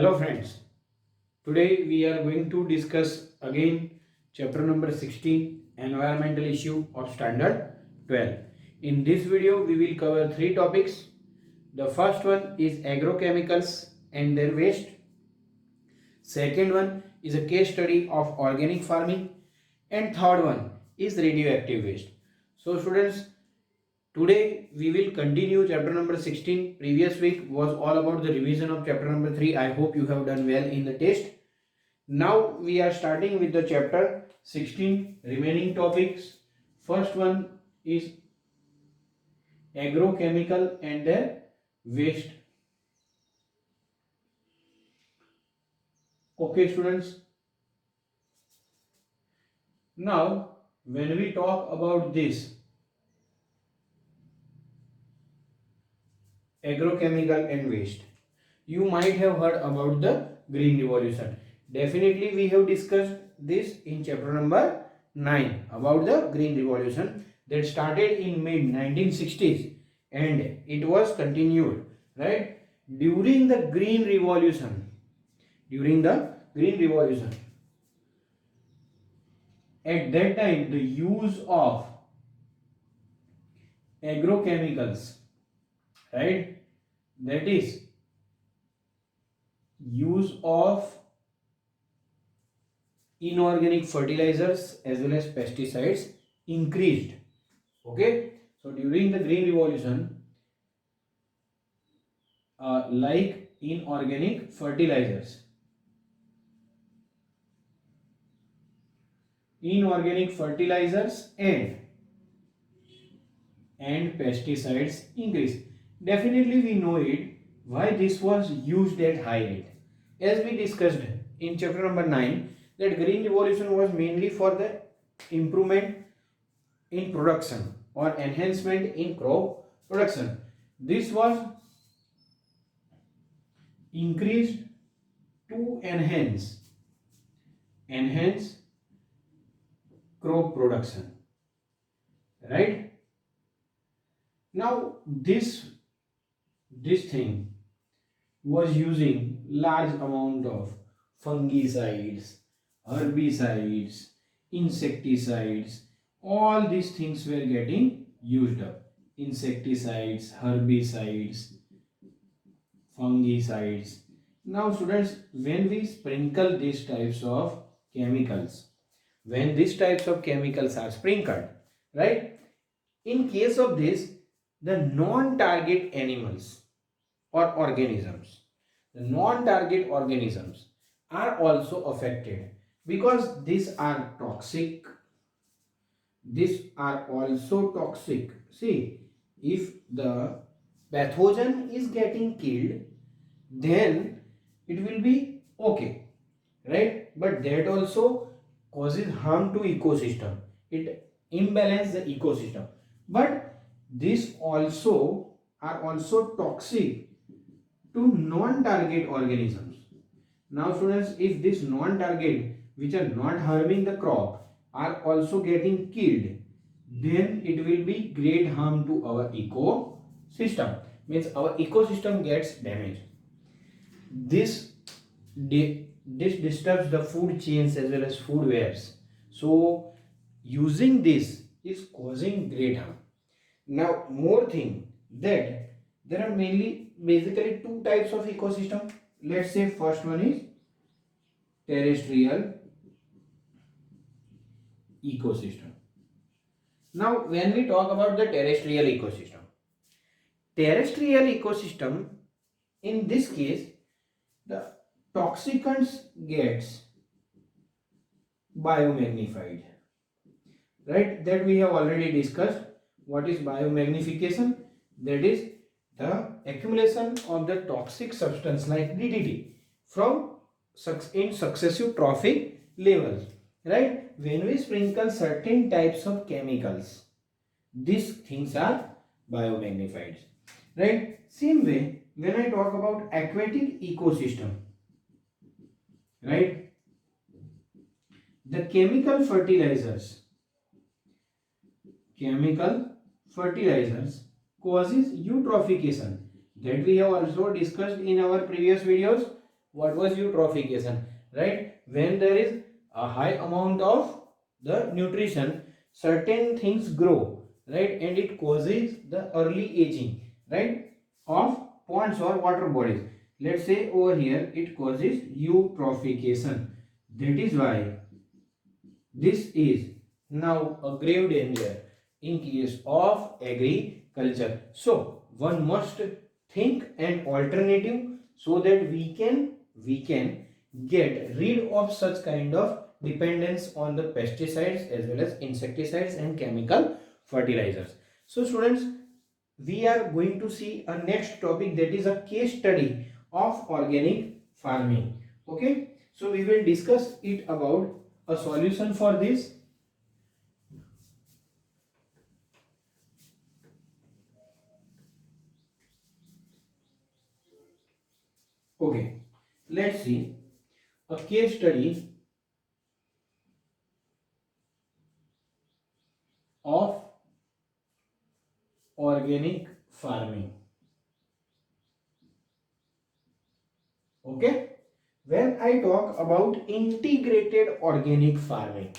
Hello friends, today we are going to discuss again chapter number 16 environmental issue of standard 12. In this video we will cover three topics. The first one is agrochemicals and their waste. Second one is a case study of organic farming and third one is radioactive waste. So students, today we will continue chapter number 16. Previous week was all about the revision of chapter number 3. I hope you have done well in the test. Now we are starting with the chapter 16 remaining topics. First one is agrochemical and their waste. Okay students. Now when we talk about this agrochemical and waste, you might have heard about the green revolution. Definitely we have discussed this in chapter number 9 about the green revolution that started in mid 1960s and it was continued, right? During the green revolution, at that time the use of agrochemicals, right, that is use of inorganic fertilizers as well as pesticides increased. Okay, so during the green revolution, like inorganic fertilizers and pesticides increase. Definitely we know it why this was used at high rate. As we discussed in chapter number 9, that green revolution was mainly for the improvement in production or enhancement in crop production. This was increased to enhance crop production, right? Now this thing was using large amount of fungicides, herbicides, insecticides. All these things were getting used up. Insecticides, herbicides, fungicides. Now students, when we sprinkle these types of chemicals, when these types of chemicals are sprinkled, right, in case of this, the non-target animals or organisms, the non-target organisms are also affected because these are toxic. These are also toxic. See, if the pathogen is getting killed, then it will be okay, right? But that also causes harm to ecosystem. It imbalance the ecosystem. But these also are also toxic to non-target organisms. Now students, if this non-target which are not harming the crop are also getting killed, then it will be great harm to our ecosystem. Means our ecosystem gets damaged. This this disturbs the food chains as well as food webs. So using this is causing great harm. Now more thing that there are mainly basically two types of ecosystem. Let's say first one is terrestrial ecosystem. Now when we talk about the terrestrial ecosystem, in this case the toxicants gets biomagnified, right? That we have already discussed. What is biomagnification? That is the accumulation of the toxic substance like DDT from in successive trophic levels, right? When we sprinkle certain types of chemicals, these things are biomagnified, right? Same way when I talk about aquatic ecosystem, right, the chemical fertilizers causes eutrophication, that we have also discussed in our previous videos. What was eutrophication? Right? When there is a high amount of the nutrition, certain things grow, right? And it causes the early aging, right? Of ponds or water bodies. Let's say over here it causes eutrophication. That is why this is now a grave danger in case of agriculture. So one must think an alternative so that we can get rid of such kind of dependence on the pesticides as well as insecticides and chemical fertilizers. So students, we are going to see a next topic, that is a case study of organic farming. Okay, so we will discuss it about a solution for this. Okay, let's see a case study of organic farming. Okay, when I talk about integrated organic farming,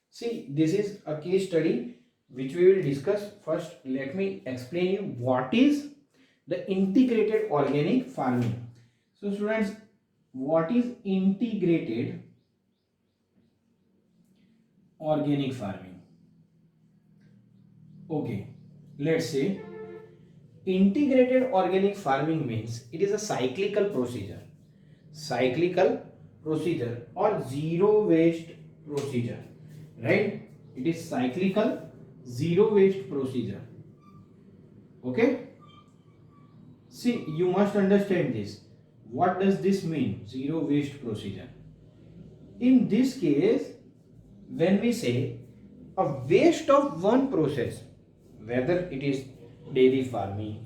see, this is a case study which we will discuss. First, let me explain you what is the integrated organic farming. So students, what is integrated organic farming? Okay, let's say integrated organic farming means it is a cyclical procedure or zero waste procedure, right? It is cyclical zero waste procedure. Okay, see, you must understand this. What does this mean, zero waste procedure? In this case, when we say a waste of one process, whether it is dairy farming,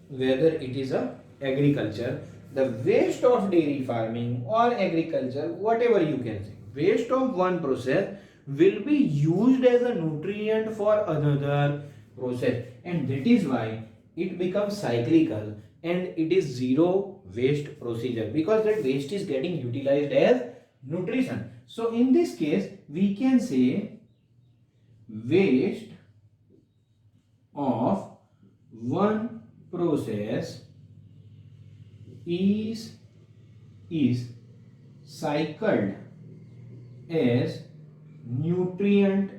whether it is a agriculture, the waste of dairy farming or agriculture, whatever you can say, waste of one process will be used as a nutrient for another process, and that is why it becomes cyclical and it is zero waste procedure, because that waste is getting utilized as nutrition. So in this case we can say waste of one process is cycled as nutrient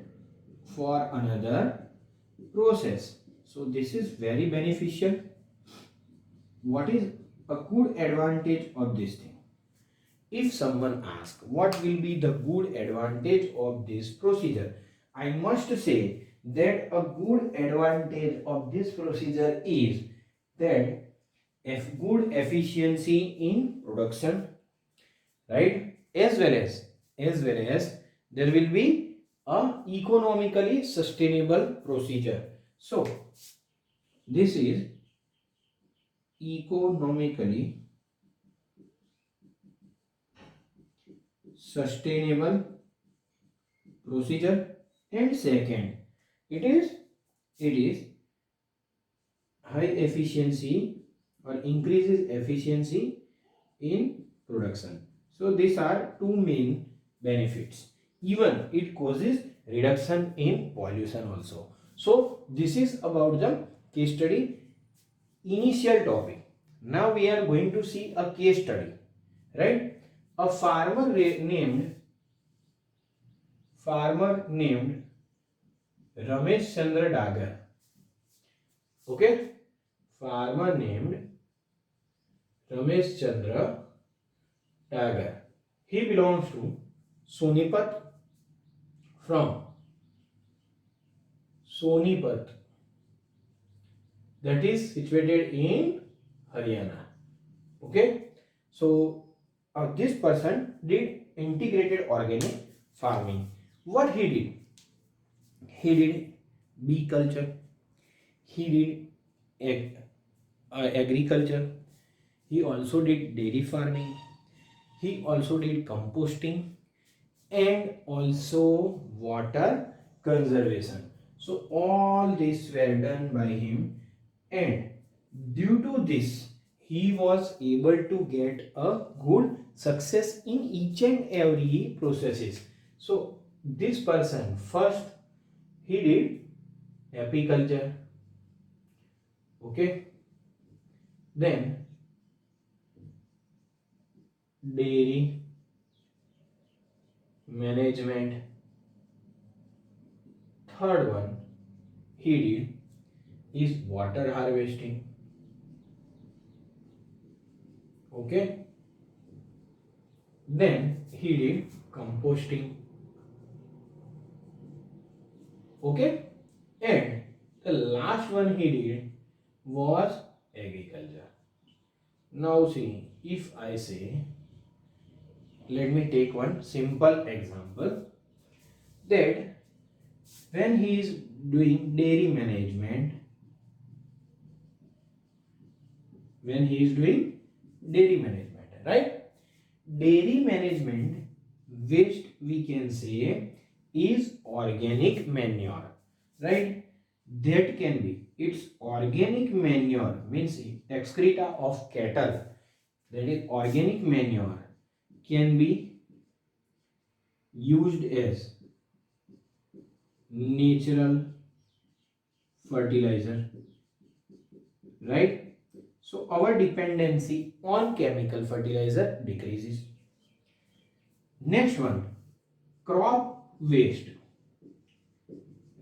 for another process. So this is very beneficial. What is a good advantage of this thing? If someone asks what will be the good advantage of this procedure, I must say that a good advantage of this procedure is that good efficiency in production, right? As well as there will be a economically sustainable procedure. So this is economically sustainable procedure, and second, it is high efficiency or increases efficiency in production. So these are two main benefits. Even it causes reduction in pollution also. So this is about the case study initial topic. Now we are going to see a case study, right? A farmer named Ramesh Chandra Dagar. Okay, farmer named Ramesh Chandra Dagar. He belongs to Sonipat, from Sonipat, that is situated in Haryana. Okay, so this person did integrated organic farming. What he did? He did bee culture. He did agriculture. He also did dairy farming. He also did composting and also water conservation. So all this were done by him, and due to this he was able to get a good success in each and every processes. So this person first he did apiculture, okay, then dairy management, third one he did is water harvesting, okay, then he did composting, okay, and the last one he did was agriculture. Now see, if I say, let me take one simple example, that when he is doing dairy management, when he is doing dairy management, right? Dairy management waste we can say is organic manure, right? That can be, it's organic manure means excreta of cattle, that is organic manure can be used as natural fertilizer, right? So our dependency on chemical fertilizer decreases. Next one, crop waste,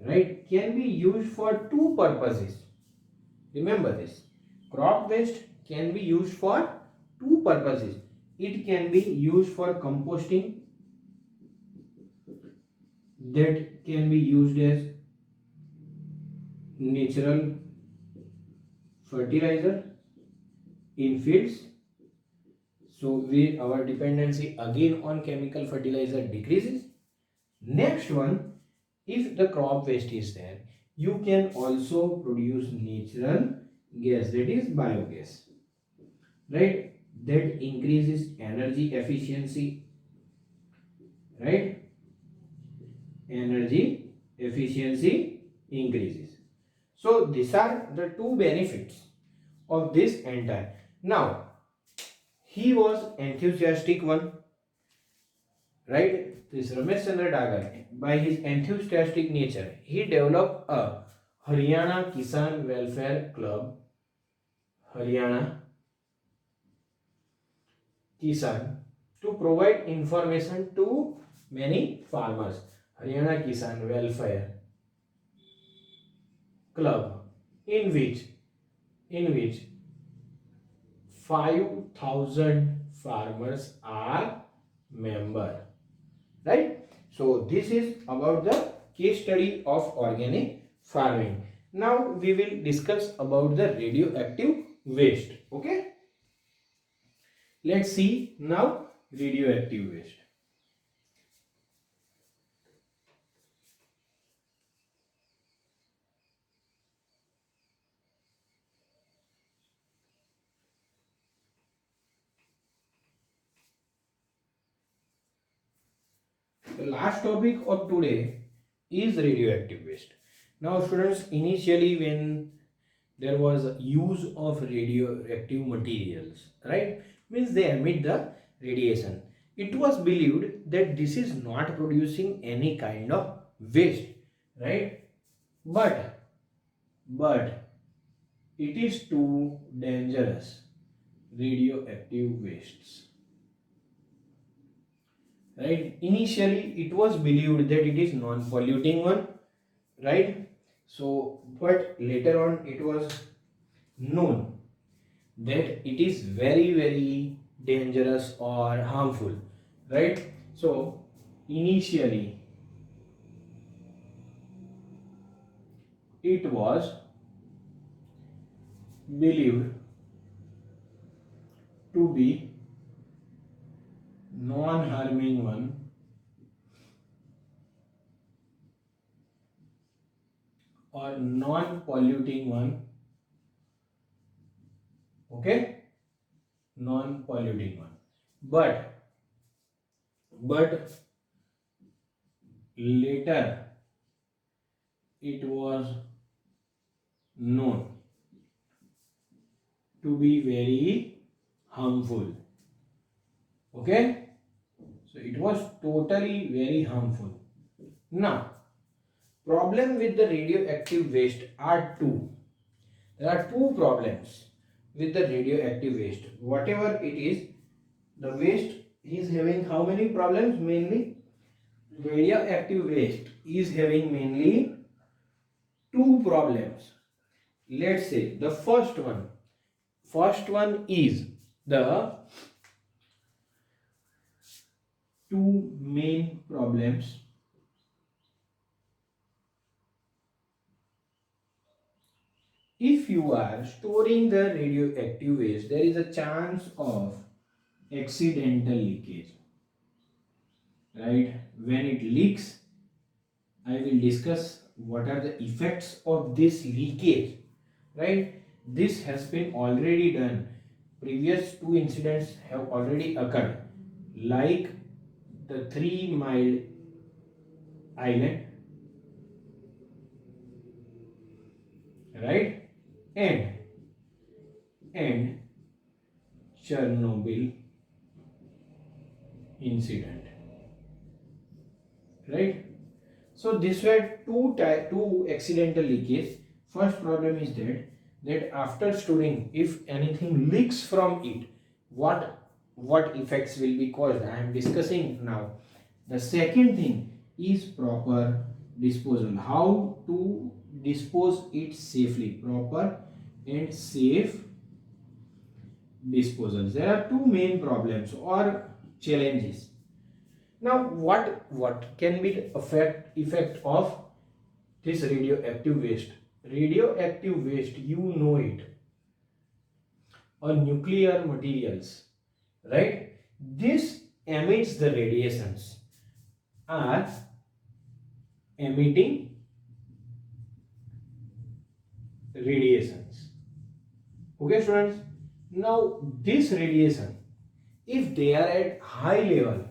right, can be used for two purposes. Remember this, crop waste can be used for two purposes. It can be used for composting, that can be used as natural fertilizer in fields. So we, our dependency again on chemical fertilizer decreases. Next one, if the crop waste is there, you can also produce natural gas, that is biogas, right? That increases energy efficiency, right? Energy efficiency increases. So these are the two benefits of this entire. Now he was enthusiastic one, right? This Ramesh Chandra Dagar, by his enthusiastic nature, he developed a Haryana Kisan Welfare Club, Haryana Kisan, to provide information to many farmers. Haryana Kisan Welfare Club, in which 5,000 farmers are member, right? So this is about the case study of organic farming. Now we will discuss about the radioactive waste, okay? Let's see now radioactive waste. The last topic of today is radioactive waste. Now students, initially when there was use of radioactive materials, right, means they emit the radiation, it was believed that this is not producing any kind of waste, right, but it is too dangerous, radioactive wastes, right. Initially it was believed that it is non-polluting one, right. So but later on it was known that it is very very dangerous or harmful, right. So initially it was believed to be non harming one or non polluting one, okay, non polluting one, but later it was known to be very harmful. Okay, so it was totally very harmful. Now, problem with the radioactive waste are two. There are two problems with the radioactive waste. Whatever it is, the waste is having how many problems? Mainly, radioactive waste is having mainly two problems. Let's say the first one is the two main problems. If you are storing the radioactive waste, there is a chance of accidental leakage, right? When it leaks, I will discuss what are the effects of this leakage, right? This has been already done. Previous two incidents have already occurred, like the 3 Mile Island, right? And Chernobyl incident, right? So these were two accidental leakages. First problem is that after storing, if anything leaks from it, what effects will be caused? I am discussing now. The second thing is proper disposal. How to dispose it safely? Proper and safe disposals. There are two main problems or challenges. Now, what can be the effect of this radioactive waste? Radioactive waste, you know it, or nuclear materials, right? This emits the radiations, are emitting radiations. Okay, students. Now, this radiation, if they are at high level,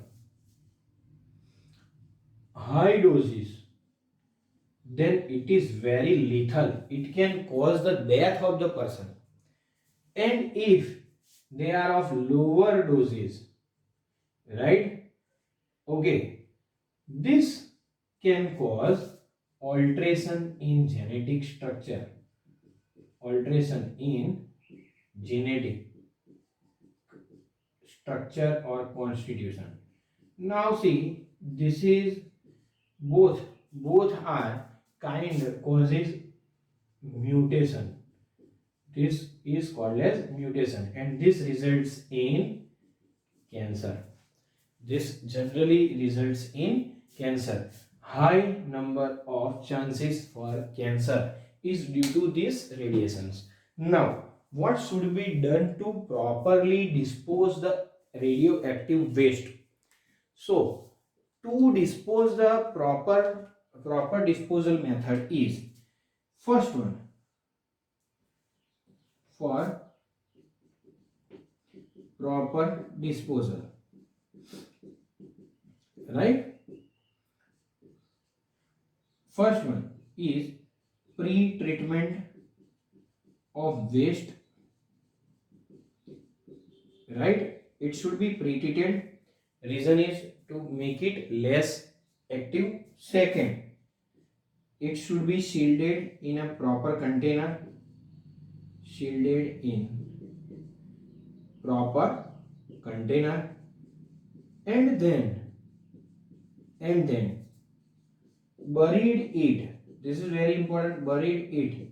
high doses, then it is very lethal. It can cause the death of the person. And if they are of lower doses, right? Okay, this can cause alteration in genetic structure, alteration in genetic structure or constitution. Now see, this is both are kind causes mutation. This is called as mutation, and this results in cancer. This generally results in cancer. High number of chances for cancer is due to these radiations. Now, what should be done to properly dispose the radioactive waste? So, to dispose the proper disposal method is first one, for proper disposal, right? First one is pre-treatment of waste, right? It should be pre-treated. Reason is to make it less active. Second, it should be shielded in a proper container, shielded in proper container, and then buried it. This is very important. Buried it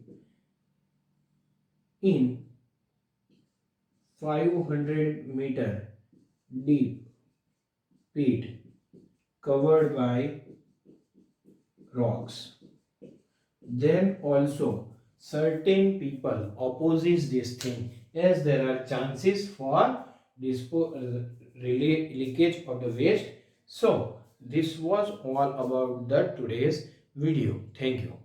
in 500-meter deep pit covered by rocks. Then also certain people opposes this thing, as there are chances for leakage of the waste. So this was all about the today's video. Thank you.